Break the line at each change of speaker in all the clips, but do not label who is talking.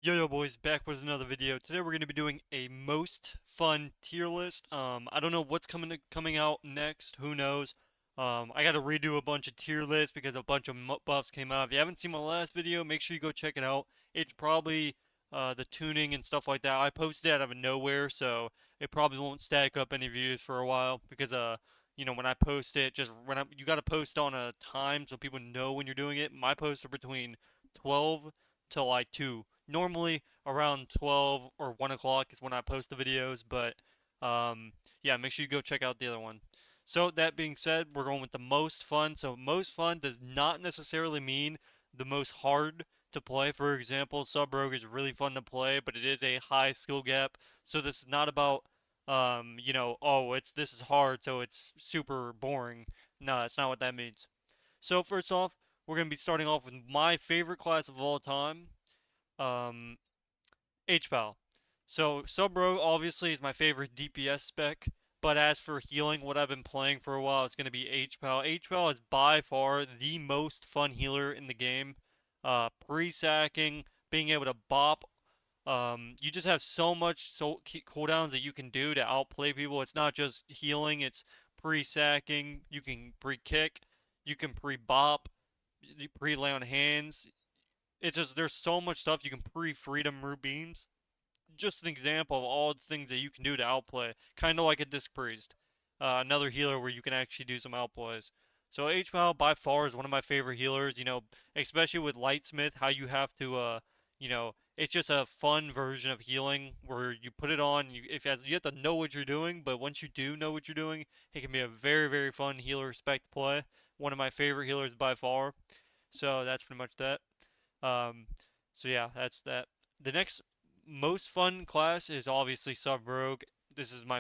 Yo boys, back with another video. Today we're going to be doing a most fun tier list. I don't know what's coming out next. Who knows? I got to redo a bunch of tier lists because a bunch of buffs came out. If you haven't seen my last video, make sure you go check it out. It's probably the tuning and stuff like that. I posted it out of nowhere, so it probably won't stack up any views for a while because when I post it, you got to post on a time so people know when you're doing it. My posts are between 12 to like 2. Normally around 12 or 1 o'clock is when I post the videos, but yeah, make sure you go check out the other one. So that being said, we're going with the most fun. So most fun does not necessarily mean the most hard to play. For example, Sub Rogue is really fun to play, but it is a high skill gap. So this is not about oh, this is hard, so it's super boring. No, that's not what that means. So first off, we're going to be starting off with my favorite class of all time, um, HPAL. So Sub Rogue obviously is my favorite DPS spec, but as for healing, what I've been playing for a while is going to be HPAL. HPAL is by far the most fun healer in the game. Pre-sacking, being able to bop. You just have so much cooldowns that you can do to outplay people. It's not just healing, it's pre-sacking. You can pre-kick, you can pre-bop, pre-lay on hands. It's just there's so much stuff you can pre-freedom root beams. Just an example of all the things that you can do to outplay, kind of like a disc priest, another healer where you can actually do some outplays. So HMAL by far is one of my favorite healers. Especially with Lightsmith, how you have to, it's just a fun version of healing where you put it on. You have to know what you're doing, but once you do know what you're doing, it can be a very very fun healer spec to play. One of my favorite healers by far. So that's pretty much that. Um, so yeah, that's that. The next most fun class is obviously Sub Rogue. This is my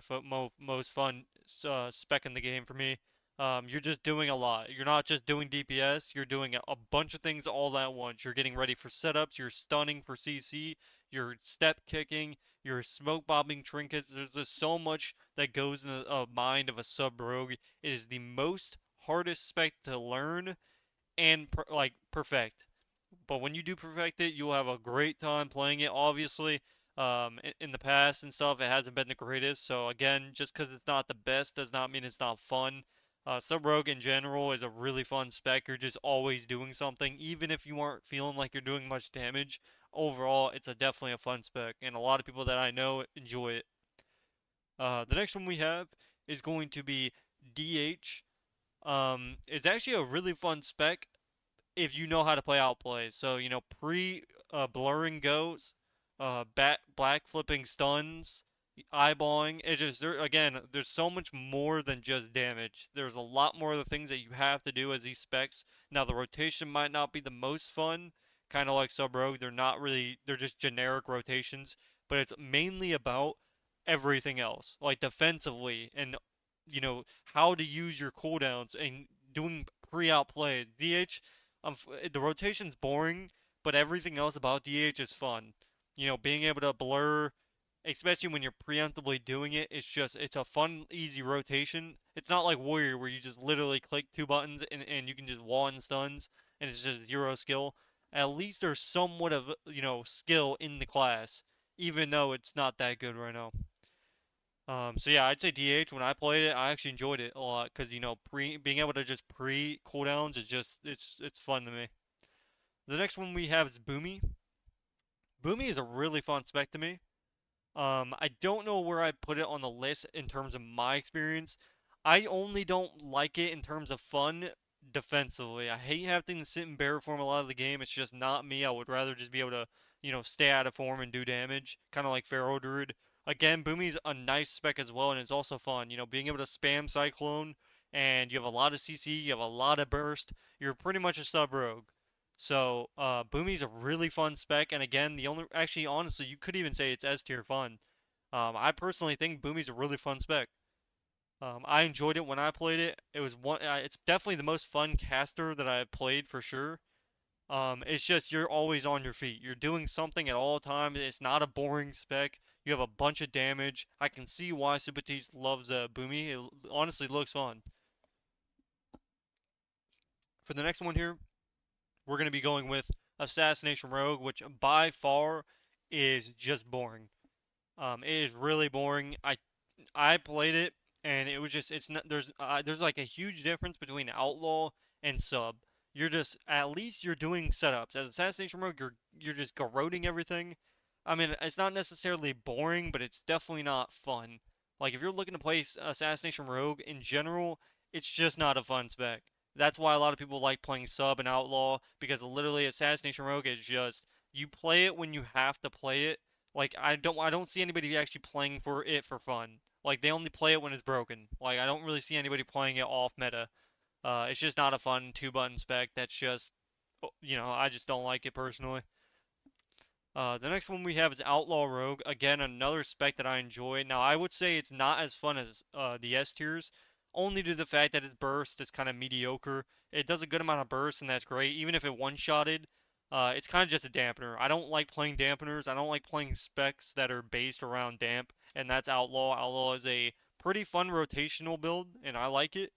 most fun spec in the game for me. You're just doing a lot. You're not just doing DPS. You're doing a bunch of things all at once. You're getting ready for setups. You're stunning for CC. You're step kicking. You're smoke bombing trinkets. There's just so much that goes in the mind of a Sub Rogue. It is the most hardest spec to learn and perfect. But when you do perfect it, you'll have a great time playing it. Obviously, in the past and stuff, it hasn't been the greatest. So again, just because it's not the best does not mean it's not fun. Sub Rogue in general is a really fun spec. You're just always doing something, even if you aren't feeling like you're doing much damage. Overall, it's definitely a fun spec, and a lot of people that I know enjoy it. The next one we have is going to be DH. It's actually a really fun spec if you know how to play outplays. So, pre blurring goes, black flipping stuns, eyeballing. It's just again, there's so much more than just damage. There's a lot more of the things that you have to do as these specs. Now the rotation might not be the most fun, kind of like Sub Rogue. They're just generic rotations, but it's mainly about everything else, like defensively and how to use your cooldowns and doing pre-out plays. DH, the rotation's boring, but everything else about DH is fun. Being able to blur, especially when you're preemptively doing it, it's a fun, easy rotation. It's not like Warrior where you just literally click two buttons and you can just wall in stuns and it's just zero skill. At least there's somewhat of skill in the class, even though it's not that good right now. So yeah, I'd say DH. When I played it, I actually enjoyed it a lot because being able to just pre cooldowns is just it's fun to me. The next one we have is Boomy. Boomy is a really fun spec to me. I don't know where I put it on the list in terms of my experience. I only don't like it in terms of fun defensively. I hate having to sit in bear form a lot of the game. It's just not me. I would rather just be able to, stay out of form and do damage, kind of like Pharaoh Druid. Again, Boomy's a nice spec as well, and it's also fun. Being able to spam Cyclone, and you have a lot of CC, you have a lot of burst. You're pretty much a sub rogue. So, Boomy's a really fun spec, and again, actually, honestly, you could even say it's S tier fun. I personally think Boomy's a really fun spec. I enjoyed it when I played it. It's definitely the most fun caster that I've played for sure. It's just you're always on your feet. You're doing something at all times. It's not a boring spec. You have a bunch of damage. I can see why Subatis loves Boomy. It honestly looks fun. For the next one here, we're going to be going with Assassination Rogue, which by far is just boring. It is really boring. I played it and it was just it's not there's like a huge difference between outlaw and sub. You're just at least you're doing setups. As assassination rogue, you're just garroting everything. I mean, it's not necessarily boring, but it's definitely not fun. Like if you're looking to play assassination rogue in general, it's just not a fun spec. That's why a lot of people like playing sub and outlaw because literally assassination rogue is just you play it when you have to play it. Like I don't see anybody actually playing for it for fun. Like they only play it when it's broken. Like I don't really see anybody playing it off meta. It's just not a fun two button spec. That's just I just don't like it personally. The next one we have is Outlaw Rogue. Again, another spec that I enjoy. Now, I would say it's not as fun as the S tiers, only due to the fact that its burst is kind of mediocre. It does a good amount of burst, and that's great. Even if it one-shotted, it's kind of just a dampener. I don't like playing dampeners. I don't like playing specs that are based around damp, and that's Outlaw. Outlaw is a pretty fun rotational build, and I like it,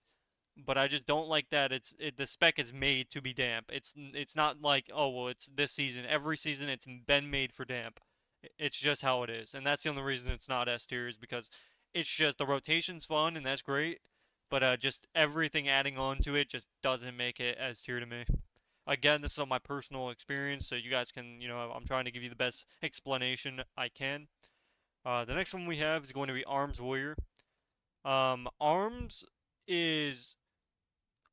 but I just don't like that the spec is made to be damp. It's not like, oh well, it's this season. Every season it's been made for damp. It's just how it is, and that's the only reason it's not S tier is because it's just the rotation's fun and that's great, but just everything adding on to it just doesn't make it S tier to me. Again, this is my personal experience, so you guys can, I'm trying to give you the best explanation I can. The next one we have is going to be Arms Warrior. Arms is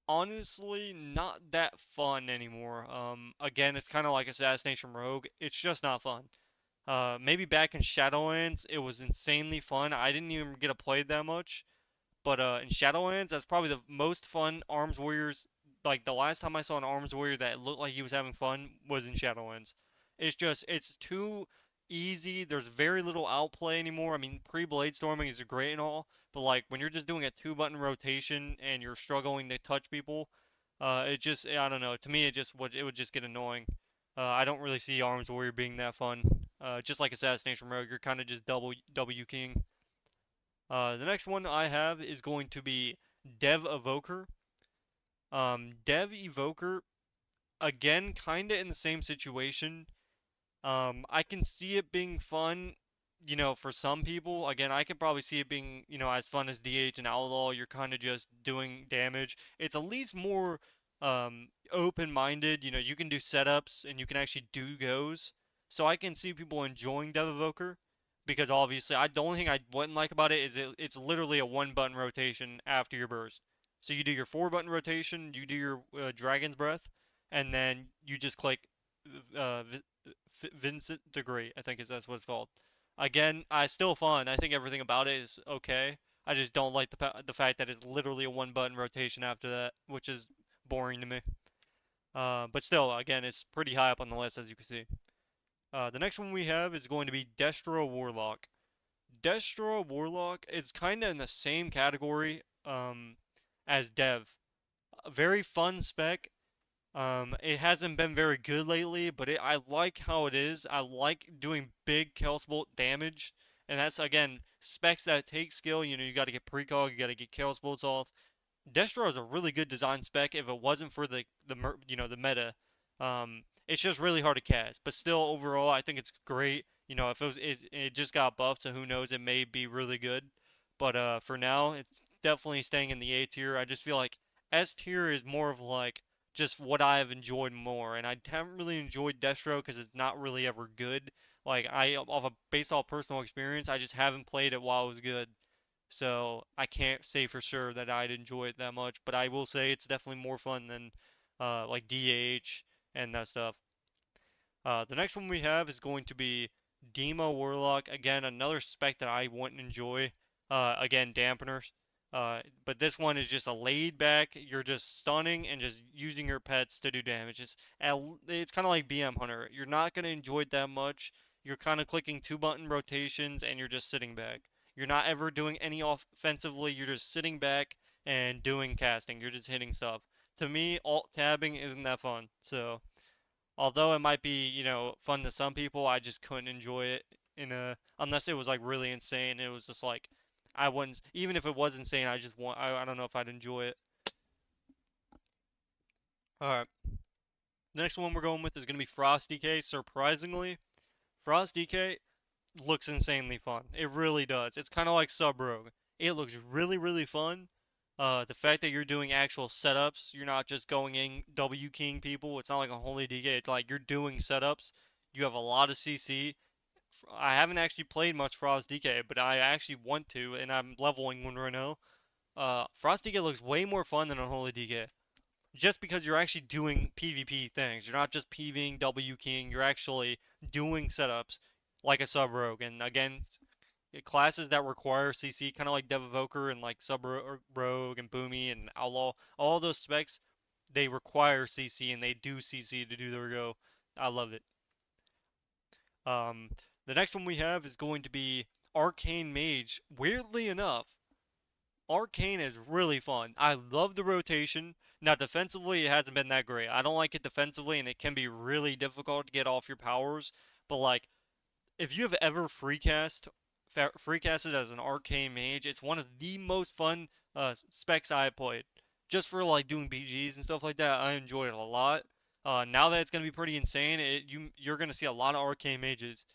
honestly not that fun anymore. Again, it's kind of like Assassination Rogue. It's just not fun. Maybe back in Shadowlands, it was insanely fun. I didn't even get to play it that much, but in Shadowlands, that's probably the most fun Arms Warriors. Like the last time I saw an Arms Warrior that looked like he was having fun was in Shadowlands. It's too easy. There's very little outplay anymore. I mean, pre-blade storming is great and all, but like when you're just doing a two-button rotation and you're struggling to touch people, I don't know. To me, it would just get annoying. I don't really see Arms Warrior being that fun. Just like Assassination Rogue, you're kind of just W king. The next one I have is going to be Dev Evoker. Dev Evoker, again, kind of in the same situation. I can see it being fun, for some people. Again, I can probably see it being, as fun as DH and Outlaw. You're kind of just doing damage. It's at least more open-minded. You can do setups and you can actually do goes. So I can see people enjoying Dev Evoker because obviously, the only thing I wouldn't like about it is it's literally a one-button rotation after your burst. So you do your four-button rotation, you do your Dragon's Breath, and then you just click uh, Vincent Degree, I think that's what it's called. Again, I still fun. I think everything about it is okay. I just don't like the fact that it's literally a one button rotation after that, which is boring to me. But still, again, it's pretty high up on the list as you can see. The next one we have is going to be Destro Warlock. Destro Warlock is kind of in the same category as Dev. A very fun spec. It hasn't been very good lately, but I like how it is. I like doing big Chaos Bolt damage, and that's again specs that take skill. You got to get precog, you got to get Chaos Bolts off. Destro is a really good design spec. If it wasn't for the meta, it's just really hard to cast. But still, overall, I think it's great. If it just got buffed, so who knows? It may be really good. But for now, it's definitely staying in the A tier. I just feel like S tier is more of like just what I have enjoyed more, and I haven't really enjoyed Destro because it's not really ever good. Like based off personal experience, I just haven't played it while it was good. So I can't say for sure that I'd enjoy it that much, but I will say it's definitely more fun than like DH and that stuff. The next one we have is going to be Demo Warlock. Again, another spec that I wouldn't enjoy. Again, dampeners. But this one is just a laid back. You're just stunning and just using your pets to do damage. It's kind of like BM Hunter. You're not gonna enjoy it that much. You're kind of clicking two button rotations and you're just sitting back. You're not ever doing any offensively. You're just sitting back and doing casting. You're just hitting stuff. To me, alt tabbing isn't that fun. So although it might be, fun to some people, I just couldn't enjoy it unless it was like really insane. It was just like I wouldn't even if it was insane, I don't know if I'd enjoy it. All right. The next one we're going with is going to be Frosty K. Surprisingly, Frost DK looks insanely fun. It really does. It's kind of like Sub Rogue. It looks really, really fun. The fact that you're doing actual setups, you're not just going in W keying people. It's not like a holy DK. It's like you're doing setups. You have a lot of CC. I haven't actually played much Frost DK, but I actually want to, and I'm leveling one right now. Frost DK looks way more fun than Unholy DK. Just because you're actually doing PvP things. You're not just Pving, W keying, you're actually doing setups like a Sub Rogue. And again, classes that require CC, kind of like Dev Evoker and like Sub Rogue and Boomy and Outlaw, all those specs, they require CC and they do CC to do their go. I love it. Um, the next one we have is going to be Arcane Mage. Weirdly enough, Arcane is really fun. I love the rotation. Now, defensively, it hasn't been that great. I don't like it defensively, and it can be really difficult to get off your powers. But, like, if you have ever freecasted as an Arcane Mage, it's one of the most fun specs I have played. Just for, like, doing BGs and stuff like that, I enjoy it a lot. Now that it's going to be pretty insane, you're going to see a lot of Arcane Mages.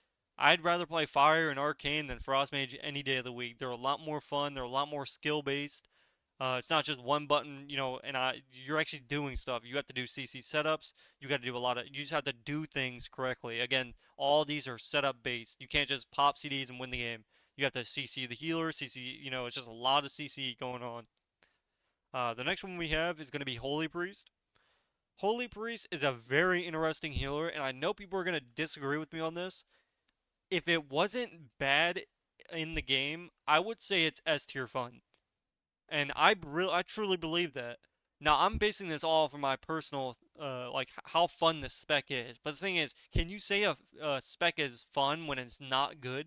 I'd rather play Fire and Arcane than Frost Mage any day of the week. They're a lot more fun. They're a lot more skill based. It's not just one button, and you're actually doing stuff. You have to do CC setups. You got to do you just have to do things correctly. Again, all these are setup based. You can't just pop CDs and win the game. You have to CC the healer, CC, it's just a lot of CC going on. The next one we have is going to be Holy Priest. Holy Priest is a very interesting healer, and I know people are going to disagree with me on this. If it wasn't bad in the game, I would say it's S tier fun. And I truly believe that. Now, I'm basing this all from my personal, like, how fun the spec is. But the thing is, can you say a spec is fun when it's not good?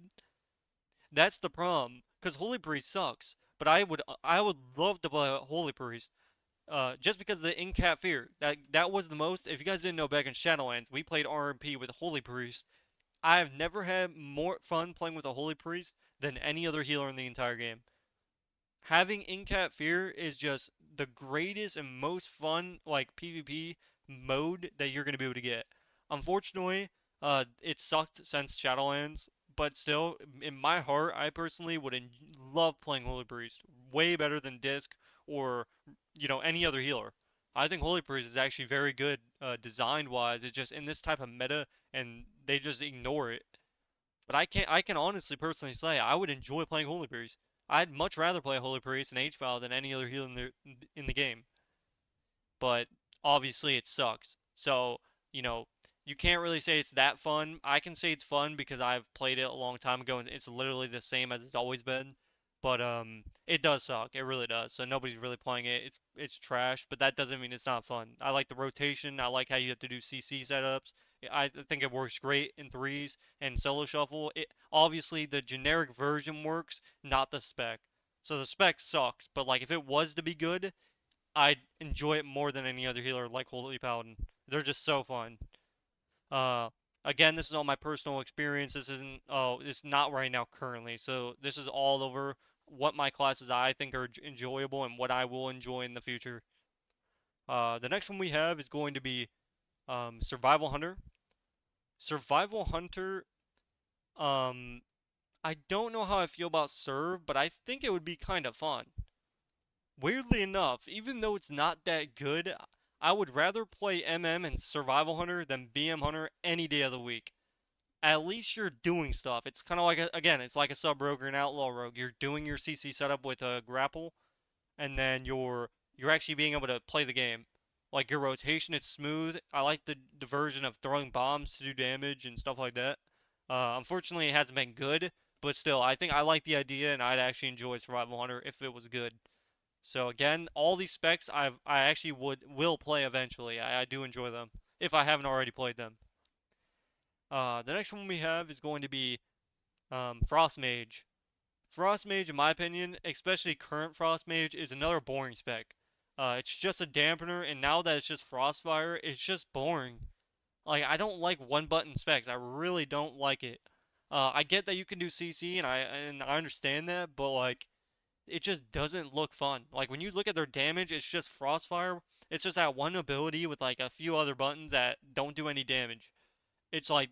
That's the problem. Because Holy Priest sucks. But I would love to play Holy Priest. Just because of the in-cap fear. That was the most. If you guys didn't know, back in Shadowlands, we played RMP with Holy Priest. I've never had more fun playing with a Holy Priest than any other healer in the entire game. Having in-cap fear is just the greatest and most fun, like, PvP mode that you're going to be able to get. Unfortunately, it sucked since Shadowlands, but still, in my heart, I personally would love playing Holy Priest. Way better than Disc or, any other healer. I think Holy Priest is actually very good design-wise. It's just in this type of meta, and they just ignore it. But I can honestly, personally say I would enjoy playing Holy Priest. I'd much rather play Holy Priest and H-File than any other healer in the game. But obviously it sucks. So, you can't really say it's that fun. I can say it's fun because I've played it a long time ago and it's literally the same as it's always been. But it does suck. It really does. So nobody's really playing it. It's trash, but that doesn't mean it's not fun. I like the rotation. I like how you have to do CC setups. I think it works great in threes and solo shuffle. Obviously the generic version works, not the spec. So the spec sucks, but like if it was to be good, I'd enjoy it more than any other healer like Holy Paladin. They're just so fun. Uh, Again, this is all my personal experience. This isn't. Oh, it's not right now currently. So this is all over what my classes I think are enjoyable and what I will enjoy in the future. The next one we have is going to be Survival Hunter. Survival Hunter. Um, I don't know how I feel about Serve, but I think it would be kind of fun. Weirdly enough, even though it's not that good, I would rather play MM and Survival Hunter than BM Hunter any day of the week. At least you're doing stuff. It's kind of like, again, it's like a Sub Rogue or an Outlaw Rogue. You're doing your CC setup with a grapple, and then you're actually being able to play the game. Like, your rotation is smooth. I like the version of throwing bombs to do damage and stuff like that. Unfortunately, it hasn't been good, but still, I think I like the idea, and I'd actually enjoy Survival Hunter if it was good. So again, all these specs I actually will play eventually. I do enjoy them if I haven't already played them. The next one we have is going to be Frost Mage. Frost Mage, in my opinion, especially current Frost Mage, is another boring spec. It's just a dampener, and now that it's just Frostfire, it's just boring. Like, I don't like one button specs. I really don't like it. I get that you can do CC, and I understand that, but like, it just doesn't look fun. Like, when you look at their damage, it's just Frostfire. It's just that one ability with like a few other buttons that don't do any damage. It's like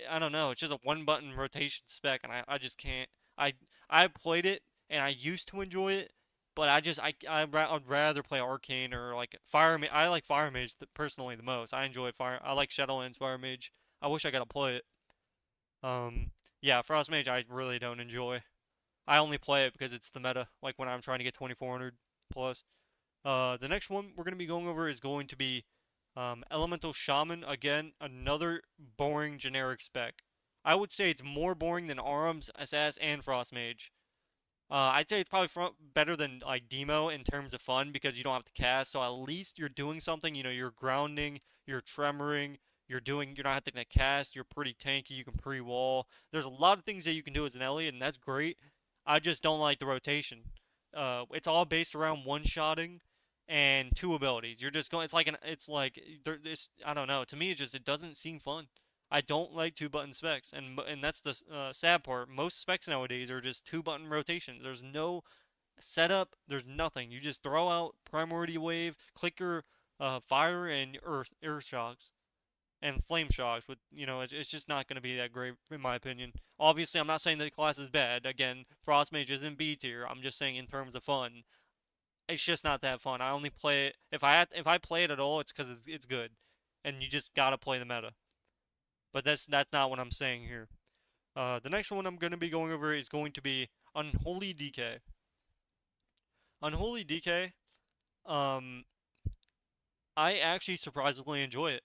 I don't know. It's just a one button rotation spec, and I just can't. I I played it and I used to enjoy it, but I'd rather play Arcane or like Fire. I like Fire Mage personally the most. I enjoy Fire. I like Shadowlands Fire Mage. I wish I got to play it. Um, yeah, Frost Mage I really don't enjoy. I only play it because it's the meta. Like when I'm trying to get 2400 plus. The next one we're going to be going over is going to be Elemental Shaman. Again, another boring generic spec. I would say it's more boring than Arms, Assassin, and Frost Mage. I'd say it's probably better than like Demo in terms of fun because you don't have to cast. So at least you're doing something. You know, you're grounding, you're tremoring, you're not having to cast. You're pretty tanky. You can pre-wall. There's a lot of things that you can do as an Ellie, and that's great. I just don't like the rotation. It's all based around one-shotting and two abilities. You're just going. It's I don't know. To me, it doesn't seem fun. I don't like two button specs, and that's the sad part. Most specs nowadays are just two button rotations. There's no setup. There's nothing. You just throw out Primordial Wave, click your fire and earth shocks and flame shocks. With it's just not going to be that great in my opinion. Obviously, I'm not saying the class is bad. Again, Frost Mage isn't B tier. I'm just saying in terms of fun, it's just not that fun. I only play it if I play it at all. It's because it's good, and you just gotta play the meta. But that's not what I'm saying here. The next one I'm going to be going over is going to be Unholy DK. Unholy DK, um, I actually surprisingly enjoy it.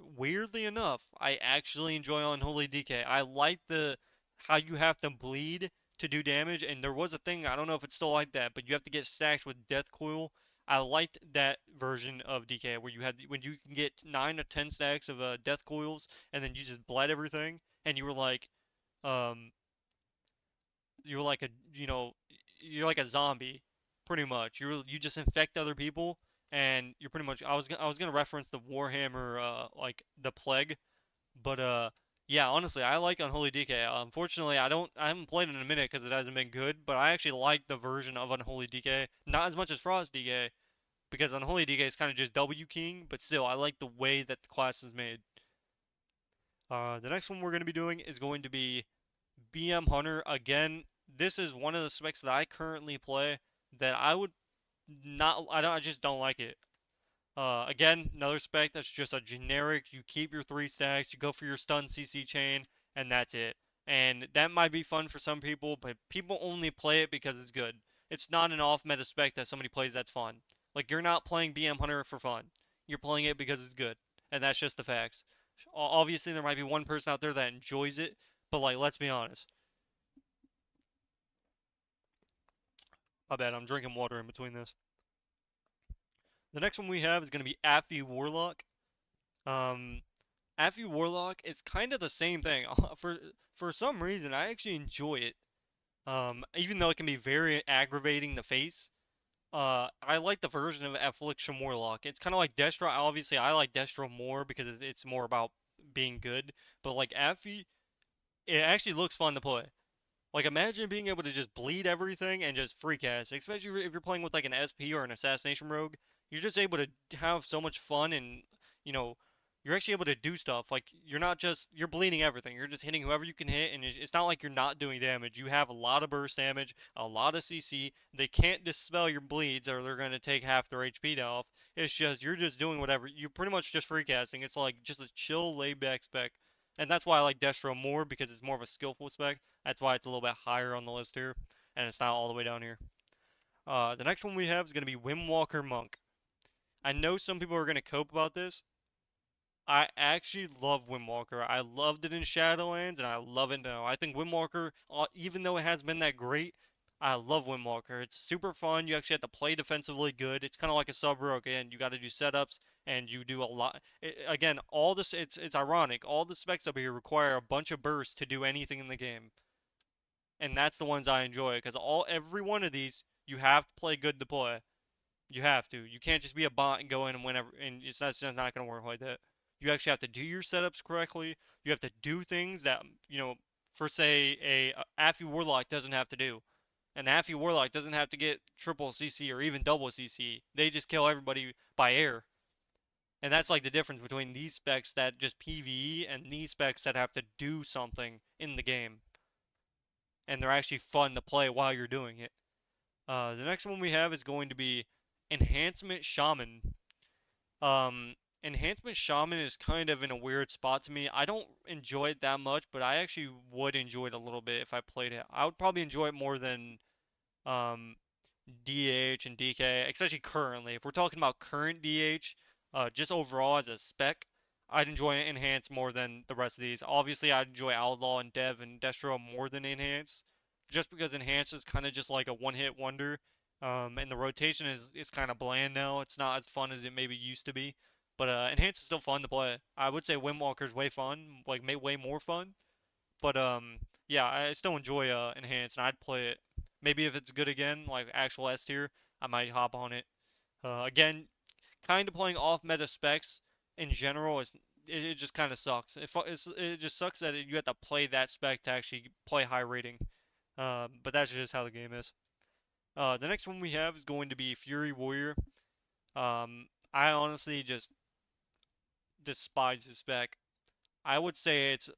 Weirdly enough, I actually enjoy Unholy DK. I like the how you have to bleed to do damage, and there was a thing, I don't know if it's still like that, but you have to get stacks with Death Coil. I liked that version of DK where when you can get 9 or 10 stacks of Death Coils, and then you just bled everything, and um, you were like a you're like a zombie, pretty much. You just infect other people, and you're pretty much. I was gonna reference the Warhammer like the plague, but yeah, honestly, I like Unholy DK. Unfortunately, I haven't played it in a minute because it hasn't been good, but I actually like the version of Unholy DK, not as much as Frost DK, because Unholy DK is kind of just W King, but still, I like the way that the class is made. The next one we're going to be doing is going to be BM Hunter. Again, this is one of the specs that I currently play that I would not, I just don't like it. Again, another spec that's just a generic. You keep your 3 stacks, you go for your stun CC chain, and that's it. And that might be fun for some people, but people only play it because it's good. It's not an off meta spec that somebody plays that's fun. Like, you're not playing BM Hunter for fun. You're playing it because it's good. And that's just the facts. Obviously, there might be one person out there that enjoys it, but, like, let's be honest. My bad, I'm drinking water in between this. The next one we have is going to be Affy Warlock. Um, Affy Warlock is kind of the same thing. For some reason, I actually enjoy it. Even though it can be very aggravating the face. I like the version of Affliction Warlock. It's kind of like Destro. Obviously, I like Destro more because it's more about being good. But like Affy, it actually looks fun to play. Like imagine being able to just bleed everything and just free cast, especially if you're playing with like an SP or an assassination rogue. You're just able to have so much fun and you know you're actually able to do stuff. Like you're bleeding everything. You're just hitting whoever you can hit, and it's not like you're not doing damage. You have a lot of burst damage, a lot of CC. They can't dispel your bleeds, or they're gonna take half their HP off. It's just you're just doing whatever. You're pretty much just free casting. It's like just a chill, laid back spec, and that's why I like Destro more because it's more of a skillful spec. That's why it's a little bit higher on the list here, and it's not all the way down here. The next one we have is going to be Windwalker Monk. I know some people are going to cope about this. I actually love Windwalker. I loved it in Shadowlands, and I love it now. I think Windwalker, even though it has been that great, I love Windwalker. It's super fun. You actually have to play defensively good. It's kind of like a sub rogue, and you got to do setups, and you do a lot. Again, all this it's ironic. All the specs up here require a bunch of bursts to do anything in the game, and that's the ones I enjoy because every one of these you have to play good to play. You have to. You can't just be a bot and go in and whenever, and it's not going to work like that. You actually have to do your setups correctly. You have to do things that for say a Affy Warlock doesn't have to do. An Affy Warlock doesn't have to get triple CC or even double CC. They just kill everybody by air. And that's like the difference between these specs that just PvE and these specs that have to do something in the game. And they're actually fun to play while you're doing it. The next one we have is going to be Enhancement Shaman. Um, Enhancement Shaman is kind of in a weird spot to me. I don't enjoy it that much, but I actually would enjoy it a little bit if I played it. I would probably enjoy it more than um, DH and DK, especially currently. If we're talking about current DH, just overall as a spec, I'd enjoy Enhance more than the rest of these. Obviously, I'd enjoy Outlaw and Dev and Destro more than Enhance, just because Enhance is kind of just like a one-hit wonder, and the rotation is kind of bland now. It's not as fun as it maybe used to be, but Enhance is still fun to play. I would say Windwalker's way fun, like way more fun. But yeah, I still enjoy Enhance, and I'd play it. Maybe if it's good again, like actual S tier, I might hop on it. Again, kind of playing off meta specs in general is it just kind of sucks. It just sucks that you have to play that spec to actually play high rating. But that's just how the game is. The next one we have is going to be Fury Warrior. I honestly just despise the spec. I would say it's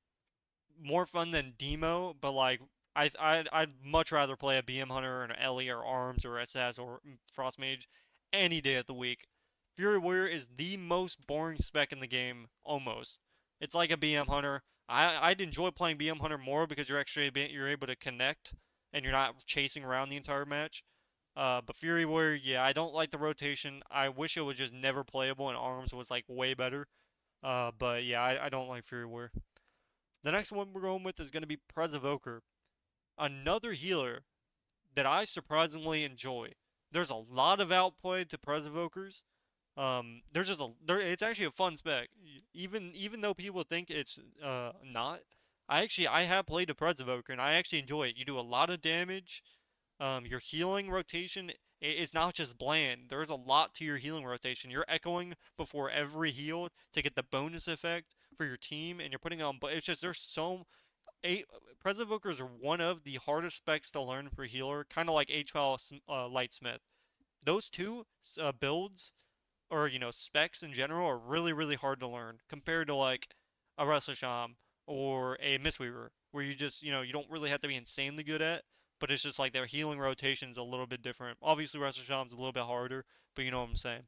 more fun than Demo, but like I'd much rather play a BM Hunter or an Ellie or Arms or SS or Frost Mage any day of the week. Fury Warrior is the most boring spec in the game, almost. It's like a BM Hunter. I'd enjoy playing BM Hunter more because you're able to connect and you're not chasing around the entire match. But Fury Warrior, yeah, I don't like the rotation. I wish it was just never playable and Arms was like way better. But yeah, I don't like Fury Warrior. The next one we're going with is going to be Presovoker, another healer that I surprisingly enjoy. There's a lot of outplay to Presovokers. There's just it's actually a fun spec. Even though people think it's not, I have played a Presovoker and I actually enjoy it. You do a lot of damage. Your healing rotation is not just bland. There's a lot to your healing rotation. You're echoing before every heal to get the bonus effect for your team, and you're putting on. But it's just there's so eight Presovokers are one of the hardest specs to learn for healer, kind of like HL Lightsmith. Those two builds or specs in general are really hard to learn compared to like a Restlesham or a Mistweaver, where you just you don't really have to be insanely good at, but it's just like their healing rotation's a little bit different. Obviously, Restlesham's a little bit harder, but you know what I'm saying.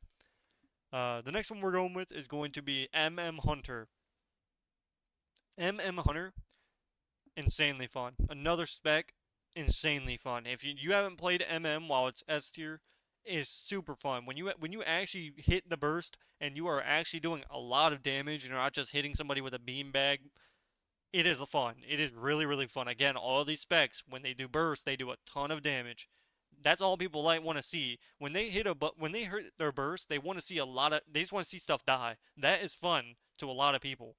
The next one we're going with is going to be MM Hunter. MM Hunter, insanely fun. Another spec, insanely fun. If you haven't played MM while it's S tier, is super fun. When you actually hit the burst and you are actually doing a lot of damage and you're not just hitting somebody with a beanbag, it is fun. It is really fun. Again, all of these specs when they do burst, they do a ton of damage. That's all people like want to see. When they hit their burst, they want to see they just want to see stuff die. That is fun to a lot of people.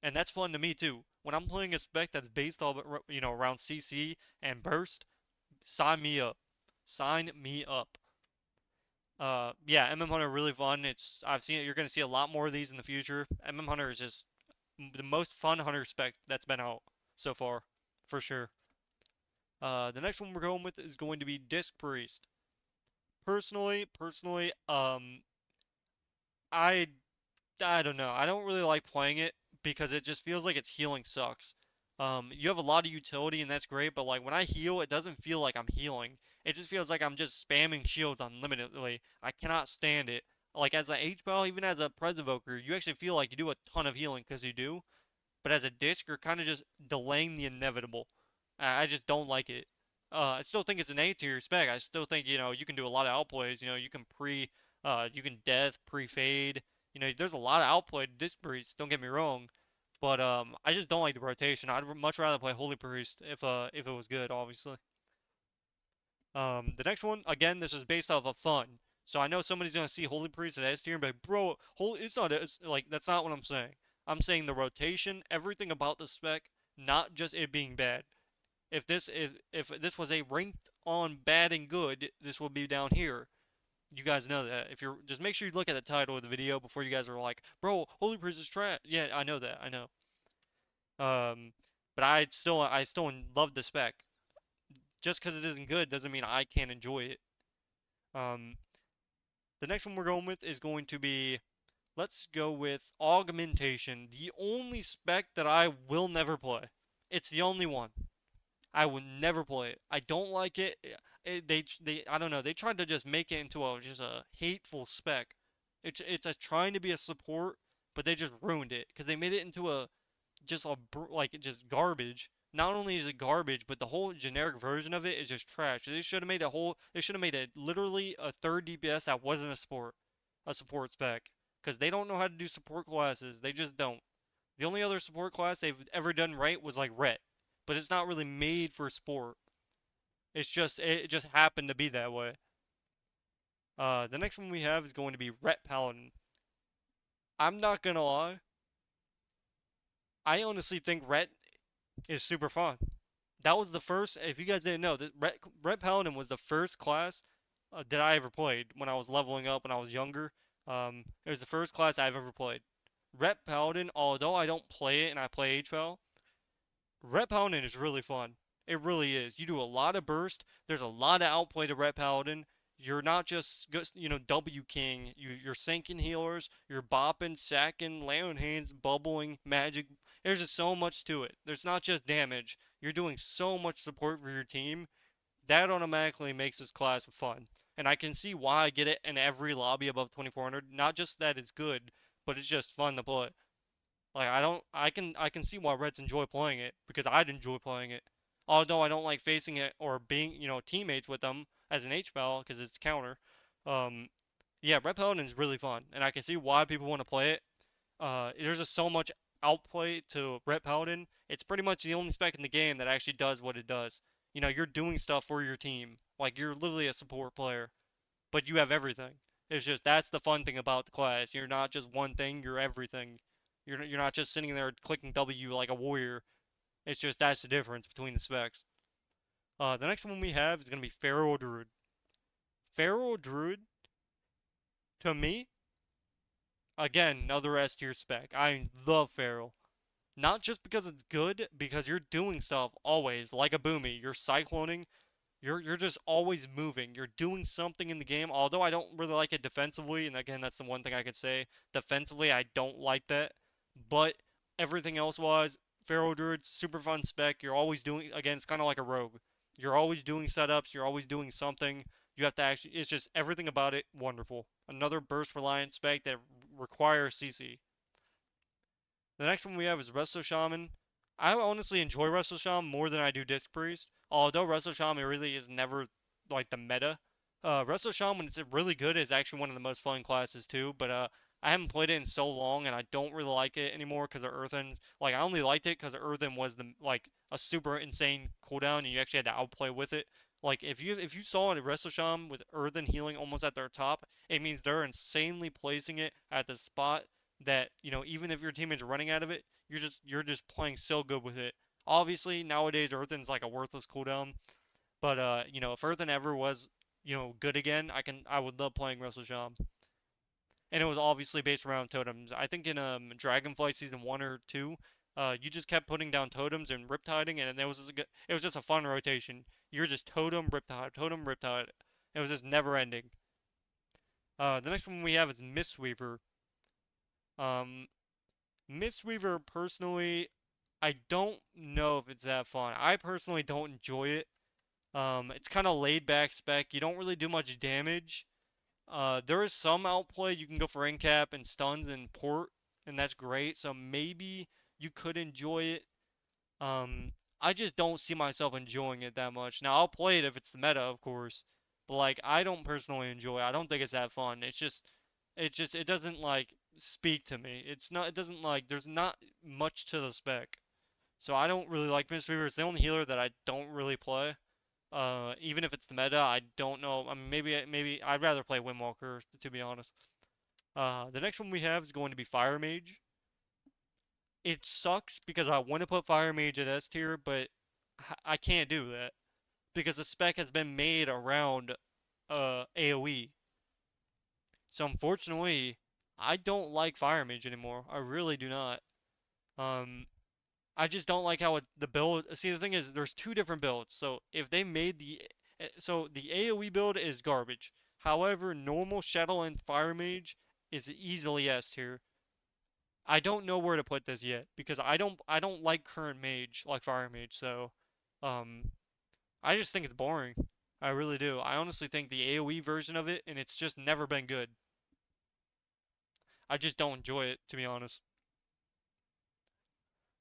And that's fun to me too. When I'm playing a spec that's based off around CC and burst, sign me up. Sign me up. Yeah, MM Hunter really fun. I've seen it. You're gonna see a lot more of these in the future. MM Hunter is just the most fun hunter spec that's been out so far, for sure. The next one we're going with is going to be Disc Priest. Personally, I I don't know. I don't really like playing it because it just feels like its healing sucks. You have a lot of utility and that's great, but like when I heal, it doesn't feel like I'm healing. It just feels like I'm just spamming shields unlimitedly. I cannot stand it. Like as a H-Ball, even as a Presovoker, you actually feel like you do a ton of healing because you do. But as a disc, you're kind of just delaying the inevitable. I just don't like it. I still think it's an A tier spec. I still think you can do a lot of outplays. You can death pre-fade. There's a lot of outplay to Disc Priest. Don't get me wrong, but I just don't like the rotation. I'd much rather play Holy Priest if it was good, obviously. The next one, again, this is based off of fun. So I know somebody's gonna see Holy Priest at S tier and be like, bro, holy, it's not. It's like that's not what I'm saying. I'm saying the rotation, everything about the spec, not just it being bad. If this was a ranked on bad and good, this would be down here. You guys know that. If you're just make sure you look at the title of the video before you guys are like, bro, Holy Priest is trash. Yeah, I know that. I know. Um, but I still love the spec. Just because it isn't good doesn't mean I can't enjoy it. Um, the next one we're going with is going to be Let's go with augmentation. The only spec that I will never play. It's the only one. I would never play it. I don't like it. I don't know. They tried to just make it into just a hateful spec. It's a trying to be a support, but they just ruined it because they made it into a just a like just garbage. Not only is it garbage, but the whole generic version of it is just trash. They should have made a whole. They should have made it literally a third DPS that wasn't a support spec, because they don't know how to do support classes. They just don't. The only other support class they've ever done right was like Ret, but it's not really made for sport. It just happened to be that way. The next one we have is going to be Ret Paladin. I'm not gonna lie. I honestly think Ret is super fun. That was the first. If you guys didn't know, Ret Paladin was the first class that I ever played when I was leveling up when I was younger. It was the first class I've ever played. Ret Paladin, although I don't play it and I play HFL, Ret Paladin is really fun. It really is. You do a lot of burst. There's a lot of outplay to Ret Paladin. You're not just W King. You're sinking healers. You're bopping, sacking, laying hands, bubbling, magic. There's just so much to it. There's not just damage. You're doing so much support for your team. That automatically makes this class fun. And I can see why I get it in every lobby above 2400. Not just that it's good, but it's just fun to play. Like I can see why Reds enjoy playing it because I'd enjoy playing it. Although I don't like facing it or being, teammates with them as an HPL because it's counter. Um, yeah, Red Paladin is really fun, and I can see why people want to play it. There's just so much outplay to Red Paladin. It's pretty much the only spec in the game that actually does what it does. You're doing stuff for your team. Like you're literally a support player, but you have everything. It's just that's the fun thing about the class. You're not just one thing. You're everything. You're not just sitting there clicking W like a warrior. It's just that's the difference between the specs. The next one we have is gonna be Feral Druid. Feral Druid, to me, again, another S tier spec. I love Feral. Not just because it's good, because you're doing stuff always, like a Boomy. You're cycloning, you're just always moving. You're doing something in the game. Although I don't really like it defensively, and again, that's the one thing I could say. Defensively, I don't like that. But everything else wise, Feral Druid, super fun spec. You're always doing again, it's kinda like a rogue. You're always doing setups, you're always doing something. You have to actually it's just everything about it wonderful. Another burst reliant spec that requires CC. The next one we have is Resto Shaman. I honestly enjoy Resto Shaman more than I do Disc Priest. Although Resto Shaman really is never like the meta. Resto Shaman, when it's really good, is actually one of the most fun classes too. But I haven't played it in so long, and I don't really like it anymore because of Earthen. Like I only liked it because Earthen was the like a super insane cooldown, and you actually had to outplay with it. Like if you saw a Resto Shaman with Earthen healing almost at their top, it means they're insanely placing it at the spot that even if your team is running out of it, you're just playing so good with it. Obviously nowadays Earthen's like a worthless cooldown, but if Earthen ever was good again, I would love playing Russell Sham. And it was obviously based around totems. I think in Dragonflight season 1 or 2, you just kept putting down totems and riptiding, and it was just a fun rotation. You're just totem riptide, totem riptide. It was just never ending. The next one we have is Mistweaver. Um, Mistweaver, personally, I don't know if it's that fun. I personally don't enjoy it. It's kind of laid back spec. You don't really do much damage. There is some outplay. You can go for incap and stuns and port, and that's great. So maybe you could enjoy it. I just don't see myself enjoying it that much. Now I'll play it if it's the meta, of course, but like I don't personally enjoy it. I don't think it's that fun. It doesn't like speak to me. It's not. It doesn't like. There's not much to the spec. So I don't really like Mistweaver. It's the only healer that I don't really play. Even if it's the meta, I don't know. I mean, maybe I'd rather play Windwalker, to be honest. The next one we have is going to be Fire Mage. It sucks because I want to put Fire Mage at S tier, but I can't do that because the spec has been made around AoE. So unfortunately, I don't like Fire Mage anymore. I really do not. Um, I just don't like how the build. See, the thing is, there's two different builds. So if they made the AOE build is garbage. However, normal Shadowlands Fire Mage is easily S tier. I don't know where to put this yet because I don't like current mage like fire mage. So, um, I just think it's boring. I really do. I honestly think the AoE version of it, and it's just never been good. I just don't enjoy it, to be honest.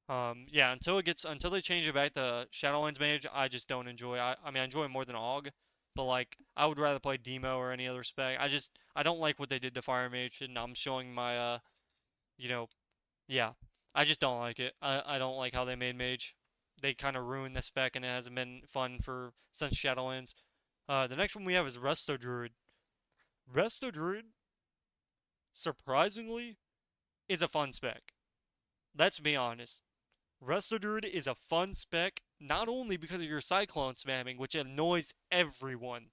Yeah, until they change it back to Shadowlands Mage, I just don't enjoy. I mean, I enjoy it more than AUG, but like I would rather play Demo or any other spec. I don't like what they did to Fire Mage, and I'm showing my you know, yeah, I just don't like it. I don't like how they made Mage. They kind of ruined the spec, and it hasn't been fun for since Shadowlands. The next one we have is Resto Druid. Resto Druid, surprisingly, is a fun spec. Let's be honest. Resto Druid is a fun spec, not only because of your Cyclone spamming, which annoys everyone.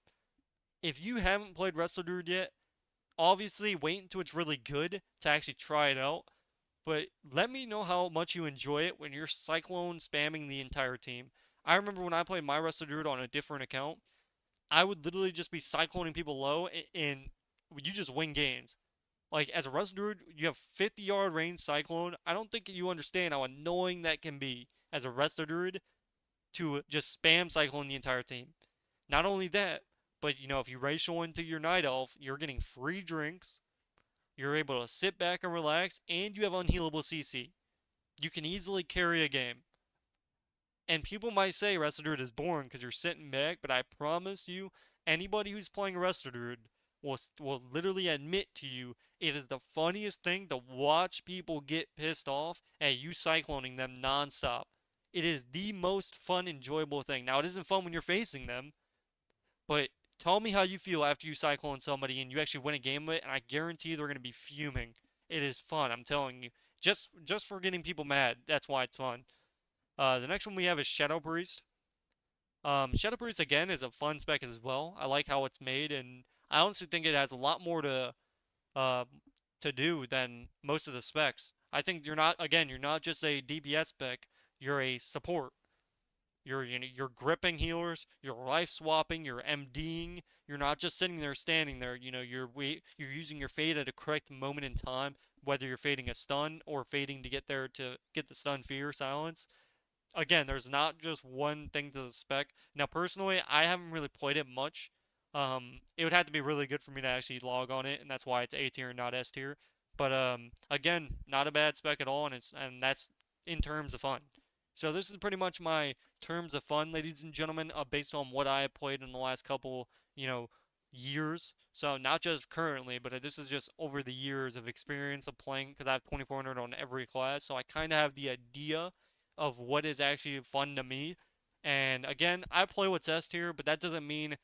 If you haven't played Resto Druid yet, obviously wait until it's really good to actually try it out. But let me know how much you enjoy it when you're Cyclone spamming the entire team. I remember when I played my Resto Druid on a different account, I would literally just be cycloning people low, and you just win games. Like, as a Resto Druid, you have 50-yard range Cyclone. I don't think you understand how annoying that can be as a Resto Druid to just spam Cyclone the entire team. Not only that, but if you racial into your Night Elf, you're getting free drinks, you're able to sit back and relax, and you have unhealable CC. You can easily carry a game. And people might say Resto Druid is boring because you're sitting back, but I promise you, anybody who's playing Resto Druid will literally admit to you it is the funniest thing to watch people get pissed off at you cycloning them nonstop. It is the most fun, enjoyable thing. Now, it isn't fun when you're facing them, but tell me how you feel after you cyclone somebody and you actually win a game of it, and I guarantee they're going to be fuming. It is fun, I'm telling you. Just for getting people mad, that's why it's fun. The next one we have is Shadow Priest. Shadow Priest again is a fun spec as well. I like how it's made, and I honestly think it has a lot more uh, to do than most of the specs. I think you're not just a DPS spec. You're a support. You're gripping healers. You're life swapping. You're MDing. You're not just sitting there standing there. You're using your fade at a correct moment in time, whether you're fading a stun or fading to get there to get the stun fear silence. Again, there's not just one thing to the spec. Now, personally, I haven't really played it much. It would have to be really good for me to actually log on it, and that's why it's A tier and not S tier. But again, not a bad spec at all, and that's in terms of fun. So this is pretty much my terms of fun, ladies and gentlemen, based on what I have played in the last couple, years. So not just currently, but this is just over the years of experience of playing, because I have 2400 on every class, so I kind of have the idea of what is actually fun to me. And again, I play what's S tier, but that doesn't mean,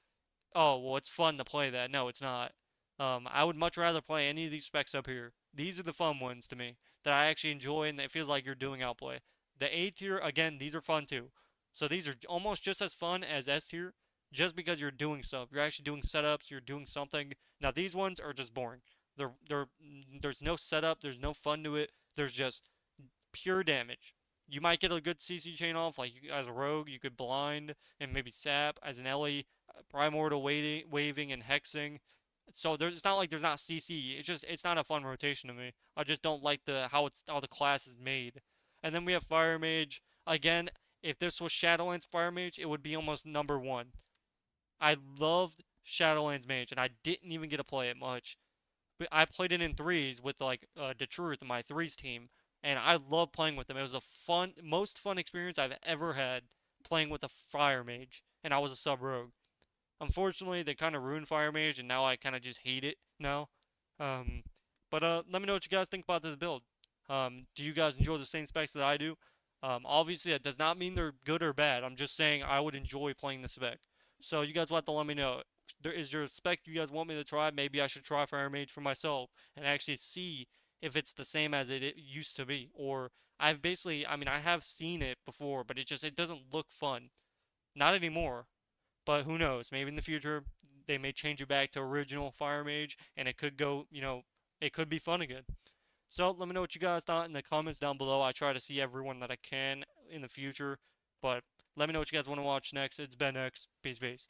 oh, well, it's fun to play that. No, it's not. I would much rather play any of these specs up here. These are the fun ones to me that I actually enjoy, and it feels like you're doing outplay. The A tier, again, these are fun too. So these are almost just as fun as S tier, just because you're doing stuff. You're actually doing setups. You're doing something. Now these ones are just boring. There's no setup. There's no fun to it. There's just pure damage. You might get a good CC chain off, like as a rogue, you could blind and maybe sap. As an Ellie, primordial waving and hexing. So it's not like there's not CC. It's not a fun rotation to me. I just don't like how the class is made. And then we have Fire Mage. Again, if this was Shadowlands Fire Mage, it would be almost number one. I loved Shadowlands Mage, and I didn't even get to play it much. But I played it in threes with like the Truth, my threes team, and I love playing with them. It was a most fun experience I've ever had playing with a Fire Mage, and I was a sub rogue. Unfortunately, they kind of ruined Fire Mage, and now I kind of just hate it now. Um, but let me know what you guys think about this build. Do you guys enjoy the same specs that I do? Obviously, that does not mean they're good or bad. I'm just saying I would enjoy playing the spec. So you guys want to let me know. Is there a spec you guys want me to try? Maybe I should try Fire Mage for myself and actually see if it's the same as it used to be. Or I have seen it before, but it doesn't look fun. Not anymore. But who knows? Maybe in the future they may change it back to original Fire Mage, and it could go. It could be fun again. So let me know what you guys thought in the comments down below. I try to see everyone that I can in the future, but let me know what you guys want to watch next. It's Ben X. Peace, peace.